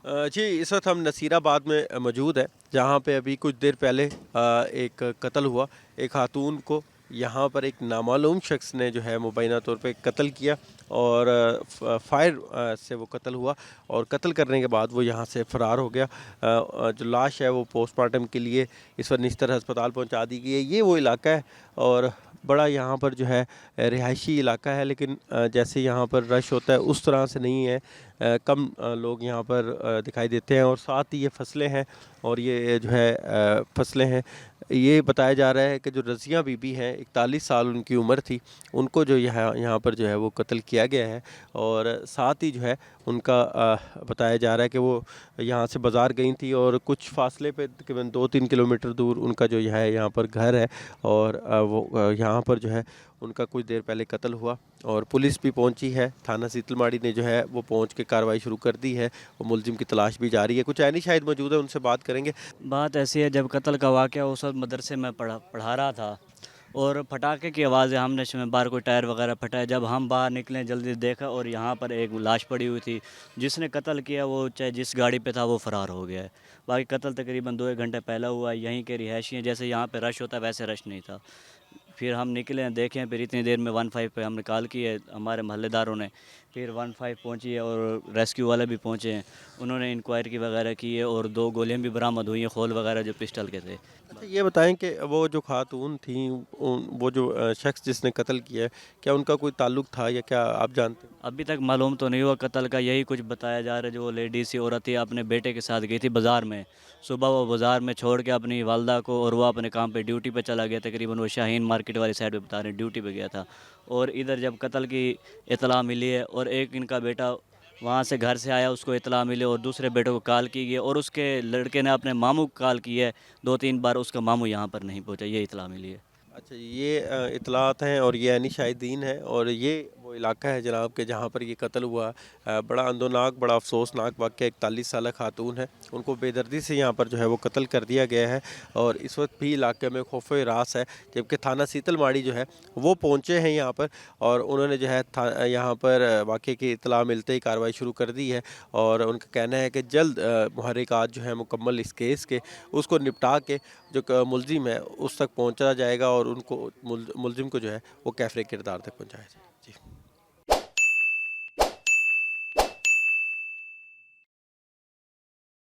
जी, इस वक़्त हम नसीराबाद में मौजूद हैं, जहाँ पे अभी कुछ देर पहले एक कत्ल हुआ। एक खातून को यहाँ पर एक नामालूम शख्स ने जो है मुबैना तौर पे कत्ल किया और फायर से वो कत्ल हुआ और कत्ल करने के बाद वो यहाँ से फ़रार हो गया। जो लाश है वो पोस्टमार्टम के लिए इस वक्त निस्तर अस्पताल पहुँचा दी गई है। ये वो इलाका है और बड़ा यहाँ पर जो है रिहायशी इलाका है, लेकिन जैसे यहाँ पर रश होता है उस तरह से नहीं है। कम लोग यहाँ पर दिखाई देते हैं और साथ ही ये फसलें हैं और ये जो है फसलें हैं। ये बताया जा रहा है कि जो रज़िया बीबी हैं, 41 साल उनकी उम्र थी, उनको जो यहाँ यहाँ पर जो है वो कत्ल किया गया है और साथ ही जो है उनका बताया जा रहा है कि वो यहाँ से बाज़ार गई थी और कुछ फासले पे तकरीबन 2-3 किलोमीटर दूर उनका जो है यहाँ पर घर है और वो यहाँ पर जो है उनका कुछ देर पहले कत्ल हुआ और पुलिस भी पहुंची है। थाना सीतलमाड़ी ने जो है वो पहुंच के कार्रवाई शुरू कर दी है और मुलजिम की तलाश भी जारी है। कुछ ऐनी शायद मौजूद है, उनसे बात करेंगे। बात ऐसी है, जब कत्ल का वाक़या उस वक़्त मदरसे में पढ़ा रहा था और पटाखे की आवाज़ है, हमने सुना बाहर कोई टायर वगैरह फटा है। जब हम बाहर निकले जल्दी देखा और यहाँ पर एक लाश पड़ी हुई थी। जिसने कत्ल किया वो चाहे जिस गाड़ी पे था वो फ़रार हो गया है। बाकी कत्ल तकरीबन 2-1 घंटे पहले हुआ है। यहीं के रिहायशी हैं, जैसे यहाँ पे रश होता है वैसे रश नहीं था। फिर हम निकले हैं, देखें, फिर इतनी देर में 15 पे हमने कॉल की है हमारे मोहल्लेदारों ने। फिर 15 पहुंची है और रेस्क्यू वाले भी पहुंचे हैं। उन्होंने इंक्वायरी वगैरह की है और 2 गोलियां भी बरामद हुई हैं, खोल वगैरह जो पिस्टल के थे। अच्छा, ये बताएं कि वो जो खातून थी, वो जो शख्स जिसने कत्ल किया है, क्या उनका कोई ताल्लुक था या क्या आप जानते हैं? अभी तक मालूम तो नहीं हुआ कत्ल का, यही कुछ बताया जा रहा है। जो वो लेडीज़ सी औरत थी अपने बेटे के साथ गई थी बाज़ार में। सुबह वो बाज़ार में छोड़ के अपनी वालदा को और वो अपने काम पे ड्यूटी पे चला गया। तकरीबन वो शाहीन मार्केट वाली साइड पे बता रहे हैं ड्यूटी पे गया था। और इधर जब कत्ल की इतला मिली है और एक इनका बेटा वहाँ से घर से आया, उसको इतला मिली और दूसरे बेटे को कॉल की गई और उसके लड़के ने अपने मामू को कॉल की है 2-3 बार। उसका मामू यहाँ पर नहीं पहुँचा, ये इतला मिली है। अच्छा, ये इत्तलात हैं और ये ऐनी शाहिदीन है और ये वो इलाका है जनाब के जहाँ पर ये कत्ल हुआ। बड़ा अंदोनाक, बड़ा अफसोसनाक वाक़या। 41 साल खातून है, उनको बेदर्दी से यहाँ पर जो है वो कत्ल कर दिया गया है और इस वक्त भी इलाके में खौफ रास है। जबकि थाना सीतलमाड़ी जो है वो पहुँचे हैं यहाँ पर और उन्होंने जो है यहाँ पर वाक़े की इत्तला मिलते ही कार्रवाई शुरू कर दी है और उनका कहना है कि जल्द मुहर्रिकात जो है मुकम्मल इस केस के उसको निपटा के जो मुलजिम है उस तक पहुँचा जाएगा और उनको मुलजिम को जो है वो कैफ़रे किरदार तक पहुँचाया जाए।